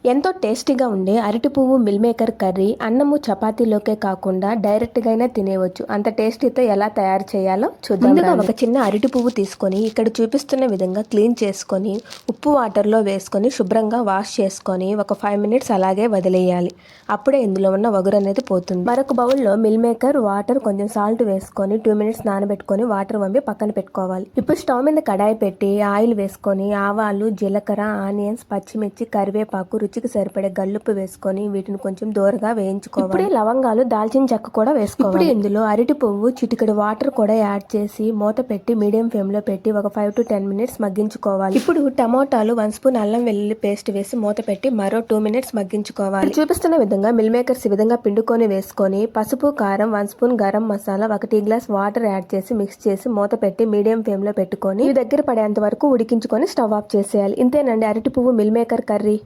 ఎంతో టేస్టీగా ఉండే అరటి పువ్వు మిల్ మేకర్ కర్రీ అన్నము చపాతీలోకే కాకుండా డైరెక్ట్గా అయినా తినేవచ్చు. అంత టేస్టీతో ఎలా తయారు చేయాలో చూద్దాం. ముందుగా ఒక చిన్న అరటి పువ్వు తీసుకొని ఇక్కడ చూపిస్తున్న విధంగా క్లీన్ చేసుకొని ఉప్పు వాటర్లో వేసుకొని శుభ్రంగా వాష్ చేసుకొని ఒక 5 మినిట్స్ అలాగే వదిలేయాలి. అప్పుడే ఇందులో ఉన్న వగురు అనేది పోతుంది. మరొక బౌల్లో మిల్ మేకర్ వాటర్ కొంచెం సాల్ట్ వేసుకొని 2 మినిట్స్ నానబెట్టుకొని వాటర్ వంపి పక్కన పెట్టుకోవాలి. ఇప్పుడు స్టవ్ మీద కడాయి పెట్టి ఆయిల్ వేసుకొని ఆవాలు, జీలకర్ర, ఆనియన్స్, పచ్చిమిర్చి, కరివేపాకు, రుచికి సరిపడే గల్లుప్పు వేసుకొని వీటిని కొంచెం దూరగా వేయించుకోవాలి. ఇప్పుడే లవంగాలు, దాల్చిన చెక్క కూడా వేసుకోవాలి. ఇప్పుడు ఇందులో అరటి పువ్వు, చిటికెడు వాటర్ కూడా యాడ్ చేసి మూత పెట్టి మీడియం ఫ్లేమ్ లో పెట్టి ఒక 5 to 10 మినిట్స్ మగ్గించుకోవాలి. ఇప్పుడు టమోటాలు, 1 స్పూన్ అల్లం వెల్లుల్లి పేస్ట్ వేసి మూత పెట్టి మరో 2 మినిట్స్ మగ్గించుకోవాలి. చూపిస్తున్న విధంగా మిల్ మేకర్స్ ఈ విధంగా పిండుకొని వేసుకొని పసుపు, కారం, 1 spoon garam masala, 1 tea glass water add చేసి మిక్స్ చేసి మూత పెట్టి మీడియం ఫ్లేమ్ లో పెట్టుకొని ఇవి దగ్గర పడేంత వరకు ఉడికించుకొని స్టవ్ ఆఫ్ చేసేయాలి. ఇంతేనండి అరటి పువ్వు మిల్ మేకర్ కర్రీ.